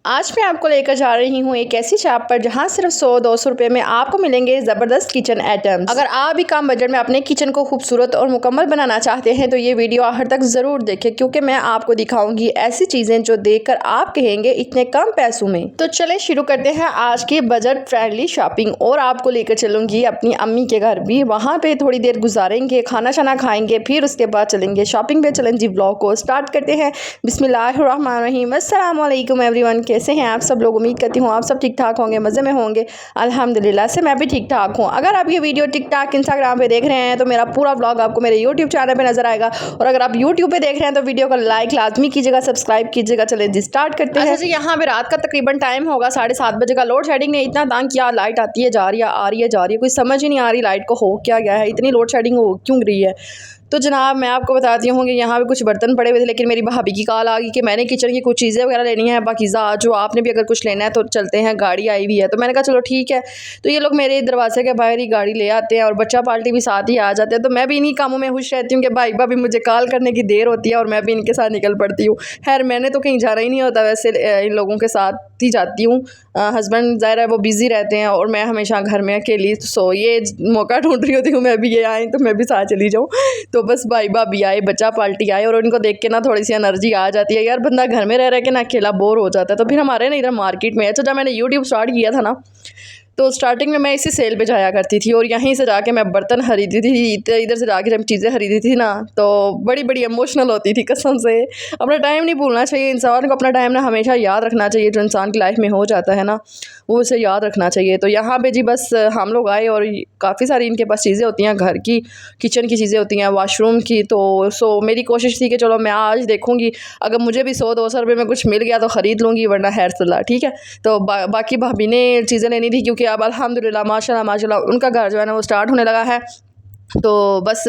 आज मैं आपको लेकर जा रही हूँ एक ऐसी शॉप पर जहाँ सिर्फ 100-200 रुपये में आपको मिलेंगे ज़बरदस्त किचन आइटम्स। अगर आप भी कम बजट में अपने किचन को खूबसूरत और मुकम्मल बनाना चाहते हैं तो ये वीडियो आखिर तक ज़रूर देखें, क्योंकि मैं आपको दिखाऊंगी ऐसी चीज़ें जो देखकर आप कहेंगे इतने कम पैसों में। तो चले शुरू करते हैं आज की बजट फ्रेंडली शॉपिंग। और आपको लेकर चलूँगी अपनी अम्मी के घर भी, वहाँ पर थोड़ी देर गुजारेंगे, खाना शाना खाएँगे, फिर उसके बाद चलेंगे शॉपिंग पे। चलें जी, ब्लॉग को स्टार्ट करते हैं। बिस्मिल्लाहिर्रहमानिर्रहीम। अस्सलाम वालेकुम एवरीवन, कैसे हैं आप सब लोग? उम्मीद करती हूँ आप सब ठीक ठाक होंगे, मज़े में होंगे। अल्हम्दुलिल्लाह से मैं भी ठीक ठाक हूँ। अगर आप ये वीडियो टिकटॉक इंस्टाग्राम पे देख रहे हैं तो मेरा पूरा ब्लॉग आपको मेरे यूट्यूब चैनल पे नजर आएगा, और अगर आप यूट्यूब पे देख रहे हैं तो वीडियो को लाइक लाजमी कीजिएगा, सब्सक्राइब कीजिएगा। चले जी स्टार्ट करते हैं। जी, यहाँ पे रात का तकरीबन टाइम होगा 7:30 बजे का। लोड शेडिंग ने इतना तंग किया, लाइट आती है जा रही है, आ रही है जा रही है, कोई समझ ही नहीं आ रही लाइट को हो क्या गया है, इतनी लोड शेडिंग हो क्यों रही है। तो जनाब मैं आपको बताती हूँ कि यहाँ पे कुछ बर्तन पड़े हुए थे, लेकिन मेरी भाभी की कॉल आ गई कि मैंने किचन की कुछ चीज़ें वगैरह लेनी है, बाकी जो आपने भी अगर कुछ लेना है तो चलते हैं, गाड़ी आई हुई है। तो मैंने कहा चलो ठीक है। तो ये लोग मेरे दरवाजे के बाहर ही गाड़ी ले आते हैं और बच्चा पार्टी भी साथ ही आ जाते हैं। तो मैं भी इन्हीं कामों में खुश रहती हूँ कि भाई भाभी मुझे कॉल करने की देर होती है और मैं भी इनके साथ निकल पड़ती हूँ। खैर मैंने तो कहीं जाना ही नहीं होता, वैसे इन लोगों के साथ ही जाती हूँ। हस्बैंड ज़ाहिर है वो बिज़ी रहते हैं और मैं हमेशा घर में अकेली, सो ये मौका ढूंढ रही होती हूँ मैं भी, ये आए तो मैं भी साथ चली जाऊँ। तो बस भाई भाभी आए, बच्चा पार्टी आए, और उनको देख के ना थोड़ी सी एनर्जी आ जाती है। यार बंदा घर में रह रह के ना अकेला बोर हो जाता है। तो फिर हमारे ना इधर मार्केट में, अच्छा जब मैंने यूट्यूब स्टार्ट किया था ना तो स्टार्टिंग में मैं इसी सेल पे जाया करती थी और यहीं से जाके मैं बर्तन खरीदी थी। इधर से जाके जब चीज़ें खरीदी थी ना तो बड़ी बड़ी इमोशनल होती थी कसम से। अपना टाइम नहीं भूलना चाहिए इंसान को, अपना टाइम ना हमेशा याद रखना चाहिए। जो इंसान की लाइफ में हो जाता है ना वो उसे याद रखना चाहिए। तो यहाँ पे जी बस हम लोग आए और काफ़ी सारी इनके पास चीज़ें होती हैं, घर की किचन की चीज़ें होती हैं, वाशरूम की। तो मेरी कोशिश थी कि चलो मैं आज देखूँगी, अगर मुझे भी 100-200 रुपये में कुछ मिल गया तो ख़रीद लूँगी, वरना खैर सल्ला ठीक है। तो बाकी भाभी ने चीज़ें लेनी थी, क्योंकि अब अल्हम्दुलिल्लाह माशाल्लाह उनका घर जो है ना वो स्टार्ट होने लगा है। तो बस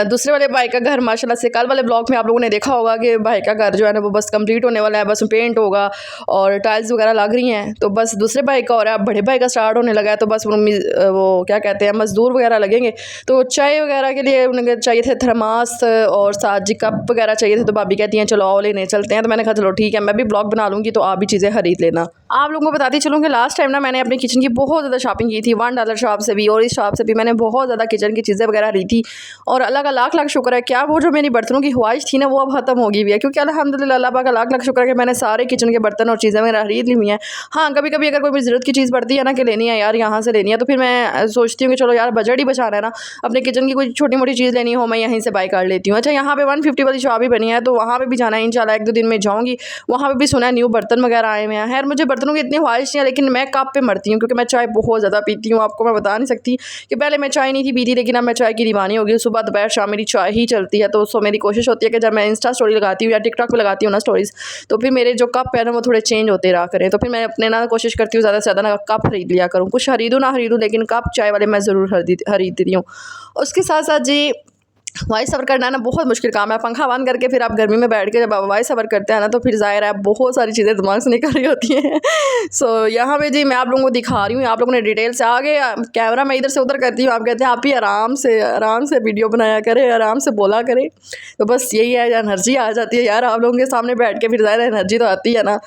दूसरे वाले भाई का घर माशाल्लाह से, कल वाले ब्लॉग में आप लोगों ने देखा होगा कि भाई का घर जो है ना वो बस कंप्लीट होने वाला है, बस पेंट होगा और टाइल्स वगैरह लग रही हैं। तो बस दूसरे भाई का और अब बड़े भाई का स्टार्ट होने लगा है। तो बस वो क्या कहते हैं मज़दूर वगैरह लगेंगे। तो चाय वगैरह के लिए उन्हें चाहिए थे थर्मास और साथ जी कप वगैरह चाहिए थे। तो भाभी कहती हैं चलो आओ लेने चलते हैं। तो मैंने कहा चलो ठीक है, मैं भी ब्लॉग बना लूँगी तो आप भी चीज़ें खरीद लेना। आप लोगों को बताती चलूँ कि लास्ट टाइम ना मैंने अपनी किचन की बहुत ज़्यादा शॉपिंग की थी, $1 शॉप से भी और इस शॉप से भी मैंने बहुत ज़्यादा किचन की चीज़ें वगैरह ली थी। और अल्लाह का लाख लाख शुक्र है, क्या वो जो मेरी बर्तनों की ख्वाहिश थी ना वो अब ख़त्म हो गई हुई है, क्योंकि अल्हम्दुलिल्लाह अल्लाह का लाख लाख शुक्र है कि मैंने सारे किचन के बर्तन और चीज़ें वगैरह खरीद ली हुई हैं। हाँ कभी कभी अगर कोई ज़रूरत की चीज़ पड़ती है ना कि लेनी है यार यहाँ से लेनी है, तो फिर मैं सोचती हूँ कि चलो यार बजट ही बचाना है ना, अपने किचन की कोई छोटी मोटी चीज़ लेनी हो मैं यहीं से बाई कर लेती हूँ। अच्छा यहाँ पे 150 वाली शॉप भी बनी है, तो वहाँ पर भी जाना है इंशाल्लाह, 1-2 दिन में जाऊँगी। वहाँ पर भी सुना है न्यू बर्तन वगैरह आए हुए हैं। खैर मुझे बर्तनों की इतनी ख्वाहिश नहीं है, लेकिन मैं कप पे मरती हूँ, क्योंकि मैं चाय बहुत ज़्यादा पीती हूँ। आपको मैं बता नहीं सकती कि पहले मैं चाय नहीं थी पीती, लेकिन अब मैं चाय की दीवानी हो गई। सुबह दोपहर शाम मेरी चाय ही चलती है। तो मेरी कोशिश होती है कि जब मैं इंस्टा स्टोरी लगाती हूँ या टिकटॉक पे लगाती हूँ ना स्टोरीज़, तो फिर मेरे जो कप है ना वो थोड़े चेंज होते रहा करें। तो फिर मैं अपने ना कोशिश करती हूँ ज़्यादा से ज़्यादा ना कप खरीद लिया करूँ, कुछ खरीदूँ ना खरीदूँ, लेकिन कप चाय वाले मैं ज़रूर खरीदती हूँ। उसके साथ साथ जी वॉइस ओवर करना ना बहुत मुश्किल काम है। पंखा बंद करके फिर आप गर्मी में बैठ के जब आप वॉइस ओवर करते हैं ना तो फिर ज़ाहिर है बहुत सारी चीज़ें दिमाग से निकल रही होती हैं। यहाँ पे जी मैं आप लोगों को दिखा रही हूँ, आप लोगों ने डिटेल से आगे कैमरा मैं इधर से उधर करती हूँ, आप कहते हैं आप ही आराम से वीडियो बनाया करें, आराम से बोला करें। तो बस यही है, एनर्जी आ जाती है यार आप लोगों के सामने बैठ के, फिर ज़ाहिर एनर्जी तो आती है ना।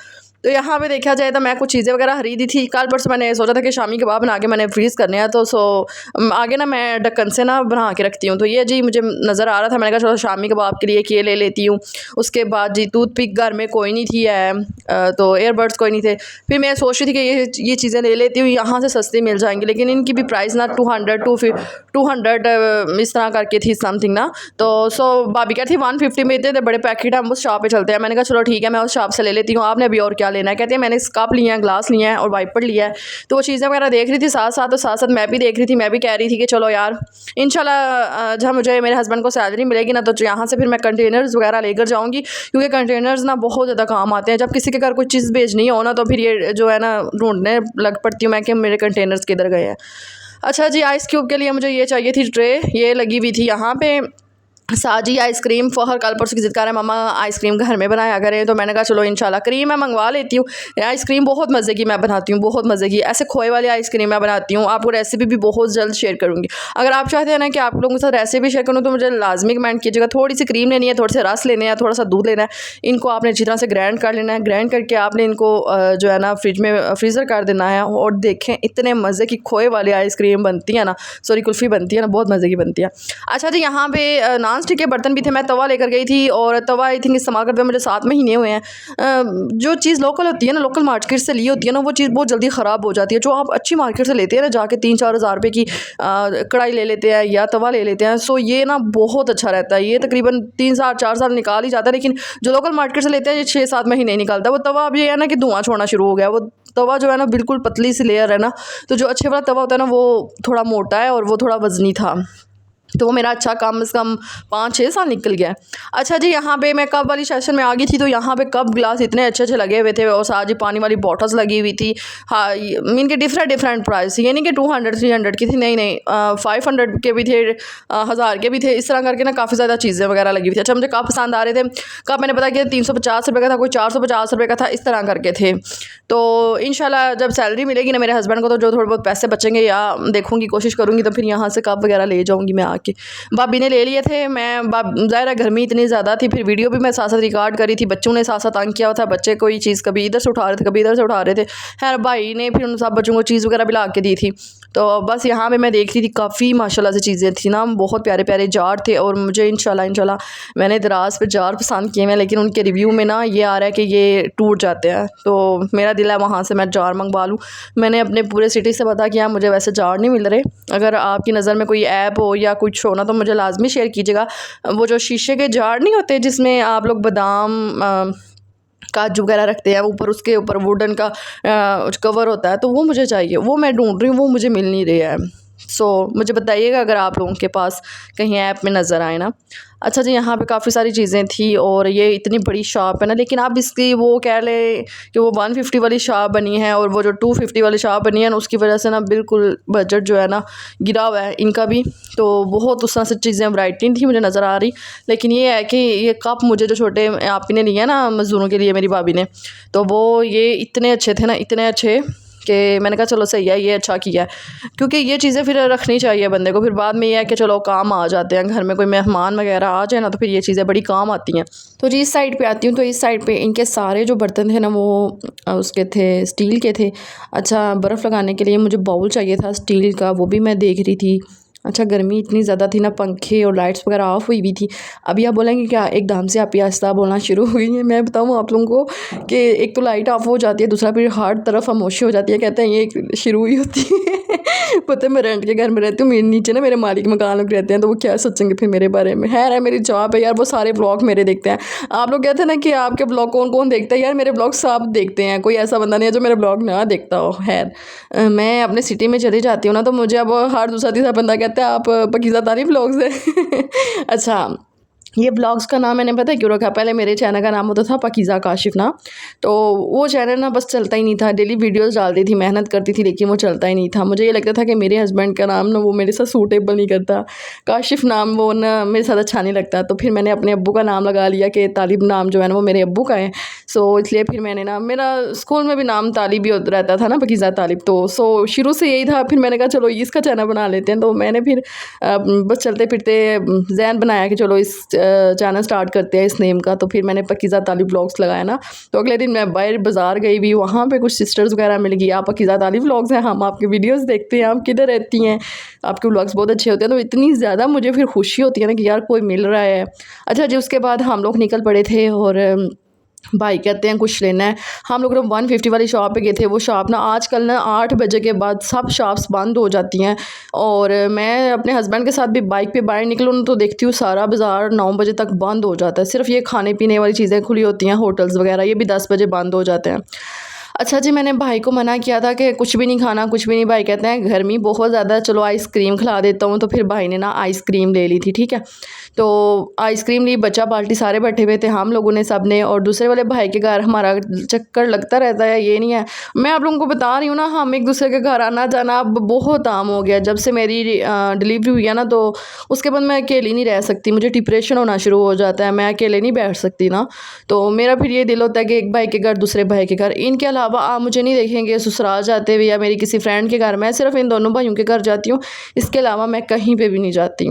तो यहाँ पे देखा जाए तो मैं कुछ चीज़ें वगैरह खरीदी थी। कल परसों मैंने सोचा था कि शामी कबाब बना के मैंने फ्रीज़ करने हैं, तो आगे ना मैं ढक्कन से ना बना के रखती हूँ। तो ये जी मुझे नज़र आ रहा था, मैंने कहा चलो शामी कबाब के लिए ये ले लेती हूँ। उसके बाद जी टूथपिक घर में कोई नहीं थी तो एयरबड्स कोई नहीं थे। फिर मैं सोच रही थी कि ये चीज़ें ले लेती हूँ, यहाँ से सस्ती मिल जाएंगी, लेकिन इनकी भी प्राइस ना 200 इस तरह करके थी समथिंग ना। तो भाभी कहती 150 में इतने बड़े पैकेट हम उस शॉप पे चलते हैं। मैंने कहा चलो ठीक है मैं उस शॉप से ले लेती हूँ, आपने भी और क्या लेना है? कहते हैं मैंने कप लिया है, ग्लास लिया है और वाइपर लिया है। तो वो चीज़ें वगैरह देख रही थी साथ साथ मैं भी देख रही थी। मैं भी कह रही थी कि चलो यार इंशाल्लाह जब मुझे मेरे हस्बैंड को सैलरी मिलेगी ना तो यहाँ से फिर मैं कंटेनर्स वगैरह लेकर जाऊँगी, क्योंकि कंटेनर्स ना बहुत ज़्यादा काम आते हैं। जब किसी के घर कोई चीज़ भेजनी हो ना तो फिर ये जो है ना ढूंढने लग पड़ती हूँ मैं कि मेरे कंटेनर्स किधर गए हैं। अच्छा जी आइस क्यूब के लिए मुझे ये चाहिए थी ट्रे, ये लगी हुई थी यहाँ पे साजी आइसक्रीम फहर कल परसों की जिद कर रहा है मम्मा आइसक्रीम घर में बनाया करें, तो मैंने कहा चलो इंशाल्लाह क्रीम मैं मंगवा लेती हूँ। आइसक्रीम बहुत मज़े की मैं बनाती हूँ, बहुत मज़े की ऐसे खोए वाली आइसक्रीम मैं बनाती हूँ। आपको रेसिपी भी बहुत जल्द शेयर करूँगी। अगर आप चाहते हैं ना कि आप लोगों के साथ रेसिपी शेयर करूँ तो मुझे लाजमी कमेंट कीजिएगा। थोड़ी सी क्रीम लेनी है, थोड़े से रस लेने हैं, थोड़ा सा दूध लेना है, इनको आपने अच्छी तरह से ग्राइंड कर लेना है। ग्राइंड करके आपने इनको जो है ना फ्रीज़र कर देना है। और देखें इतने मज़े की खोए वाली आइसक्रीम बनती है ना, सॉरी कुल्फ़ी बनती है ना, बहुत मज़े की बनती है। अच्छा जी, यहाँ पे नॉन स्टिक के बर्तन भी थे, मैं तवा लेकर गई थी और तवा आई थिंक इस्तेमाल करते हुए मुझे 7 महीने हुए हैं। जो चीज़ लोकल होती है ना, लोकल मार्केट से ली होती है ना, वो चीज़ बहुत जल्दी ख़राब हो जाती है। जो आप अच्छी मार्केट से लेते हैं ना, जाके 3-4 हज़ार रुपये की कढ़ाई ले लेते हैं या तवा ले लेते हैं, सो ये ना बहुत अच्छा रहता है। ये तकरीबन 3 साल 4 साल निकाल ही जाता है, लेकिन जो लोकल मार्केट से लेते हैं ये 6-7 महीने निकालता है। वो तवा अब ये है ना कि धुआँ छोड़ना शुरू हो गया। वो तवा जो है ना बिल्कुल पतली सी लेयर है ना, तो जो अच्छे वाला तवा होता है ना वो थोड़ा मोटा है और वो थोड़ा वज़नी था, तो वो मेरा अच्छा कम से कम 5-6 साल निकल गया। अच्छा जी, यहाँ पे मैं कप वाली सेशन में आ गई थी, तो यहाँ पे कप ग्लास इतने अच्छे अच्छे लगे हुए थे और साथ ही पानी वाली बॉटल्स लगी हुई थी। हाँ, इनके डिफरेंट प्राइस, ये नहीं कि 200-300 की थी, नहीं 500 के भी थे, 1000 के भी थे। इस तरह करके ना काफ़ी ज़्यादा चीज़ें वगैरह लगी हुई थी। अच्छा, मुझे कप पसंद आ रहे थे। कप मैंने पता किया 350 रुपये का था, कोई 450 रुपये का था, इस तरह करके थे। तो इंशाल्लाह जब सैलरी मिलेगी ना मेरे हस्बैंड को, तो जो थोड़े बहुत पैसे बचेंगे या देखूँगी, कोशिश करूँगी, तो फिर यहाँ से कप वगैरह ले जाऊँगी मैं आके। भाभी ने ले लिए थे, मैं ज़ाहिर है गर्मी इतनी ज़्यादा थी, फिर वीडियो भी मैं साथ साथ रिकॉर्ड करी थी। बच्चों ने साथ साथ तंग किया हुआ था, बच्चे कोई चीज़ कभी इधर से उठा रहे थे, कभी इधर से उठा रहे थे। खैर भाई ने फिर उन सब बच्चों को चीज़ वगैरह भी ला के दी थी। तो बस यहाँ पे मैं देख रही थी, काफ़ी माशाल्लाह से चीज़ें थी ना, बहुत प्यारे प्यारे जार थे। और मुझे इंशाल्लाह मैंने दराज पे जार पसंद किए हैं, लेकिन उनके रिव्यू में ना ये आ रहा है कि ये टूट जाते हैं, तो मेरा दिल है वहाँ से मैं जार मंगवा लूँ। मैंने अपने पूरे सिटी से पता किया, मुझे वैसे जार नहीं मिल रहे। अगर आपकी नज़र में कोई ऐप हो या कुछ हो ना, तो मुझे लाजमी शेयर कीजिएगा। वो जो शीशे के जार नहीं होते जिसमें आप लोग बादाम काजू वगैरह रखते हैं, ऊपर उसके ऊपर वुडन का कवर होता है, तो वो मुझे चाहिए, वो मैं ढूंढ रही हूँ, वो मुझे मिल नहीं रहा है। सो मुझे बताइएगा अगर आप लोगों के पास कहीं ऐप में नज़र आए ना। अच्छा जी, यहाँ पे काफ़ी सारी चीज़ें थी और ये इतनी बड़ी शॉप है ना, लेकिन अब इसकी वो कह लें कि वो 150 वाली शॉप बनी है और वो जो 250 वाली शॉप बनी है ना, उसकी वजह से ना बिल्कुल बजट जो है ना गिरा हुआ है इनका भी। तो बहुत उस तरह से चीज़ें वैरायटी नहीं थी मुझे नज़र आ रही, लेकिन ये है कि ये कप मुझे जो छोटे आप ही ने लिए ना मज़दूरों के लिए, मेरी भाभी ने, तो वो ये इतने अच्छे थे ना, इतने अच्छे कि मैंने कहा चलो सही है, ये अच्छा किया है। क्योंकि ये चीज़ें फिर रखनी चाहिए बंदे को, फिर बाद में ये है कि चलो काम आ जाते हैं, घर में कोई मेहमान वगैरह आ जाए ना, तो फिर ये चीज़ें बड़ी काम आती हैं। तो जी इस साइड पे आती हूँ, तो इस साइड पे इनके सारे जो बर्तन थे ना वो उसके थे, स्टील के थे। अच्छा, बर्फ़ लगाने के लिए मुझे बाउल चाहिए था स्टील का, वो भी मैं देख रही थी। अच्छा, गर्मी इतनी ज़्यादा थी ना, पंखे और लाइट्स वगैरह ऑफ हुई भी थी। अभी आप बोलेंगे क्या एकदम से आप आहिस्ता बोलना शुरू हुई है? मैं बताऊँ आप लोगों को कि एक तो लाइट ऑफ हो जाती है, दूसरा फिर हर तरफ खामोशी हो जाती है। कहते हैं ये शुरू ही होती है। पता है मैं रेंट के घर में रहती हूँ, मेरे नीचे ना मेरे मालिक मकान लोग रहते हैं, तो वो क्या सोचेंगे फिर मेरे बारे में। है मेरी जॉब है यार, वो सारे ब्लॉग मेरे देखते हैं। आप लोग कहते हैं ना कि आपके ब्लॉग कौन कौन देखता है, यार मेरे ब्लॉग सब देखते हैं, कोई ऐसा बंदा नहीं है जो मेरे ब्लॉग ना देखता हो। खैर मैं अपने सिटी में चली जाती हूँ ना, तो मुझे अब हर दूसरा तीसरा बंदा कहता है आप पाकीज़ा तारीफ ब्लॉग्स है। अच्छा, ये ब्लॉग्स का नाम मैंने पता है क्यों रखा, पहले मेरे चैनल का नाम होता था पाकीज़ा काशिफ ना, तो वो चैनल ना बस चलता ही नहीं था। डेली वीडियोस डालती थी, मेहनत करती थी, लेकिन वो चलता ही नहीं था। मुझे ये लगता था कि मेरे हस्बैंड का नाम ना वो मेरे साथ सूटेबल नहीं करता, काशिफ नाम वो ना मेरे साथ अच्छा नहीं लगता। तो फिर मैंने अपने अब्बू का नाम लगा लिया कि तालिब नाम जो है ना वो मेरे अब्बू का है। सो इसलिए फिर मैंने ना, मेरा स्कूल में भी नाम तालिब ही रहता था ना, पाकीज़ा तालिब, तो सो शुरू से यही था। फिर मैंने कहा चलो इसका चैनल बना लेते हैं, तो मैंने फिर बस चलते फिरते जहन बनाया कि चलो इस चैनल स्टार्ट करते हैं इस नेम का। तो फिर मैंने पाकीज़ा तालिब व्लॉग्स लगाया ना, तो अगले दिन मैं बाहर बाज़ार गई भी, वहाँ पे कुछ सिस्टर्स वगैरह मिल गई, आप पाकीज़ा तालिब व्लॉग्स हैं, हम आपके वीडियोस देखते हैं, आप किधर रहती हैं, आपके व्लॉग्स बहुत अच्छे होते हैं। तो इतनी ज़्यादा मुझे फिर खुशी होती है ना कि यार कोई मिल रहा है। अच्छा जी, उसके बाद हम लोग निकल पड़े थे और भाई कहते हैं कुछ लेना है। हम लोग 150 वाली शॉप पे गए थे। वो शॉप ना आजकल ना 8 बजे के बाद सब शॉप्स बंद हो जाती हैं, और मैं अपने हस्बैंड के साथ भी बाइक पे बाहर निकलूँ तो देखती हूँ सारा बाज़ार 9 बजे तक बंद हो जाता है। सिर्फ ये खाने पीने वाली चीज़ें खुली होती हैं, होटल्स वगैरह, ये भी 10 बजे बंद हो जाते हैं। अच्छा जी, मैंने भाई को मना किया था कि कुछ भी नहीं खाना, कुछ भी नहीं। भाई कहते हैं गर्मी बहुत ज़्यादा, चलो आइसक्रीम खिला देता हूँ। तो फिर भाई ने ना आइसक्रीम ले ली थी, ठीक है। तो आइसक्रीम ली, बच्चा पार्टी सारे बैठे हुए थे हम लोगों ने सब ने, और दूसरे वाले भाई के घर हमारा चक्कर लगता रहता है, ये नहीं है। मैं आप लोगों को बता रही हूँ ना, हम एक दूसरे के घर आना जाना अब बहुत आम हो गया। जब से मेरी डिलीवरी हुई है ना, तो उसके बाद मैं अकेली नहीं रह सकती, मुझे डिप्रेशन होना शुरू हो जाता है, मैं अकेले नहीं बैठ सकती ना। तो मेरा फिर ये दिल होता है कि एक भाई के घर दूसरे भाई के घर। इनके अलावा आप मुझे नहीं देखेंगे ससुराल जाते हुए या मेरी किसी फ्रेंड के घर, मैं सिर्फ इन दोनों भाइयों के घर जाती हूँ, इसके अलावा मैं कहीं पे भी नहीं जाती।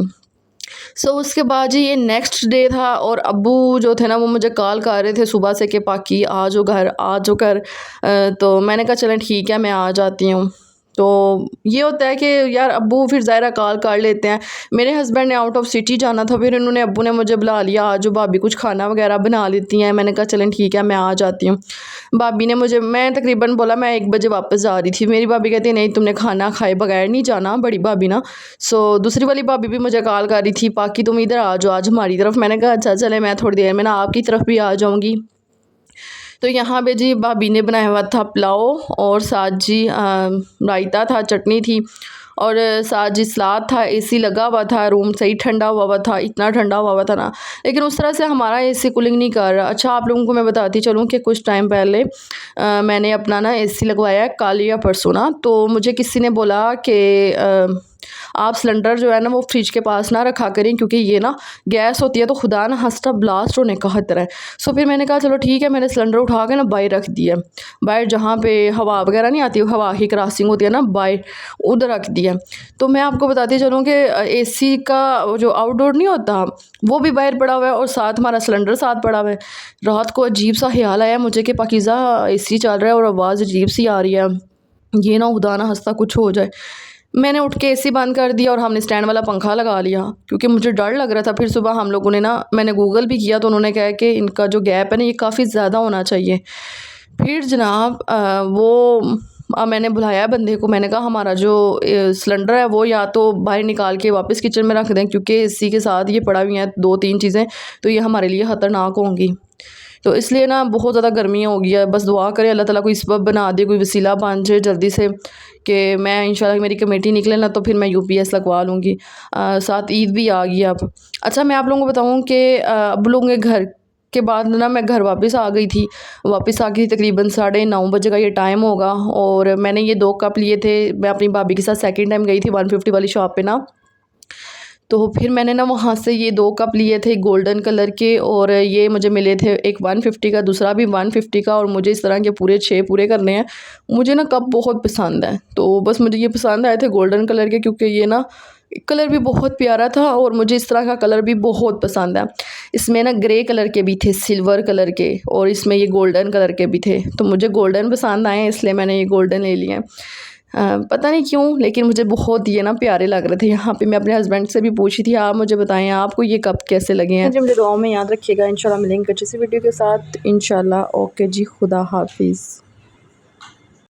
उसके बाद जी ये नेक्स्ट डे था, और अब्बू जो थे ना वो मुझे कॉल कर रहे थे सुबह से कि पाकी आ जाओ घर, आ जाओ घर। तो मैंने कहा चलें ठीक है, मैं आ जाती हूँ। तो ये होता है कि यार अब्बू फिर ज़ाहिर कॉल कर लेते हैं। मेरे हस्बैंड ने आउट ऑफ सिटी जाना था, फिर इन्होंने अब्बू ने मुझे बुला लिया, आज जो भाभी कुछ खाना वगैरह बना लेती हैं। मैंने कहा चलें ठीक है, मैं आ जाती हूँ। भाभी ने मुझे, मैं तकरीबन बोला मैं 1 बजे वापस जा रही थी, मेरी भाभी कहती नहीं तुमने खाना खाए बगैर नहीं जाना, बड़ी भाभी ना। दूसरी वाली भाभी भी मुझे कॉल कर रही थी, पाकि तुम इधर आ जाओ आज हमारी तरफ। मैंने कहा अच्छा चले, मैं थोड़ी देर में ना आपकी तरफ भी आ जाऊँगी। तो यहाँ पे जी भाभी ने बनाया हुआ था पुलाव, और साथ जी रायता था, चटनी थी, और साथ जी सलाद था। एसी लगा हुआ था, रूम सही ठंडा हुआ था, इतना ठंडा हुआ था ना, लेकिन उस तरह से हमारा एसी कूलिंग नहीं कर रहा। अच्छा आप लोगों को मैं बताती चलूँ कि कुछ टाइम पहले मैंने अपना ना एसी लगवाया है, कल या परसों ना। तो मुझे किसी ने बोला कि आप सिलेंडर जो है ना वो फ्रिज के पास ना रखा करें, क्योंकि ये ना गैस होती है तो खुदा ना हंसता ब्लास्ट होने का खतरा है। फिर मैंने कहा चलो ठीक है, मैंने सिलेंडर उठा के ना बाहर रख दिया, बाहर जहाँ पे हवा वगैरह नहीं आती, हवा की क्रॉसिंग होती है ना बाहर, उधर रख दिया। तो मैं आपको बताती चलूँ कि एसी का जो आउटडोर नहीं होता वो भी बाहर पड़ा हुआ है, और साथ हमारा सिलेंडर साथ पड़ा हुआ है। रात को अजीब सा ख्याल आया मुझे कि पाकीज़ा एसी चल रहा है और आवाज़ अजीब सी आ रही है, ये ना खुदा ना हंसता कुछ हो जाए। मैंने उठ के एसी बंद कर दिया और हमने स्टैंड वाला पंखा लगा लिया, क्योंकि मुझे डर लग रहा था। फिर सुबह हम लोगों ने ना, मैंने गूगल भी किया तो उन्होंने कहा कि इनका जो गैप है ना ये काफ़ी ज़्यादा होना चाहिए। फिर जनाब मैंने बुलाया बंदे को, मैंने कहा हमारा जो सिलेंडर है वो या तो बाहर निकाल के वापस किचन में रख दें, क्योंकि एसी के साथ ये पड़ा हुई हैं 2-3 चीज़ें, तो ये हमारे लिए ख़तरनाक होंगी। तो इसलिए ना बहुत ज़्यादा गर्मी हो गई है। बस दुआ करें अल्लाह ताला कोई सबब बना दे, कोई वसीला बन जाए जल्दी से, कि मैं इंशाल्लाह मेरी कमेटी निकले ना तो फिर मैं यूपीएस लगवा लूँगी। साथ ईद भी आ गई अब। अच्छा मैं आप लोगों को बताऊँ कि अब लोगों के घर के बाद ना मैं घर वापस आ गई थी। वापस आ गई तकरीबन 9:30 बजे का ये टाइम होगा, और मैंने ये 2 कप लिए थे। मैं अपनी भाभी के साथ सेकंड टाइम गई थी 150 वाली शॉप पे ना। तो फिर मैंने ना वहाँ से ये 2 कप लिए थे गोल्डन कलर के, और ये मुझे मिले थे, एक 150 का, दूसरा भी 150 का, और मुझे इस तरह के पूरे 6 पूरे करने हैं। मुझे ना कप बहुत पसंद है, तो बस मुझे ये पसंद आए थे गोल्डन कलर के, क्योंकि ये ना कलर भी बहुत प्यारा था, और मुझे इस तरह का कलर भी बहुत पसंद है। इसमें ना ग्रे कलर के भी थे, सिल्वर कलर के, और इसमें ये गोल्डन कलर के भी थे। तो मुझे गोल्डन पसंद आए, इसलिए मैंने ये गोल्डन ले लिए हैं। पता नहीं क्यों, लेकिन मुझे बहुत ये ना प्यारे लग रहे थे। यहाँ पे मैं अपने हस्बैंड से भी पूछी थी, आप मुझे बताएं आपको ये कप कैसे लगे हैं। मुझे दुआओं में याद रखिएगा। इंशाल्लाह मिलेंगे अच्छी सी वीडियो के साथ इंशाल्लाह। ओके जी, खुदा हाफिज़।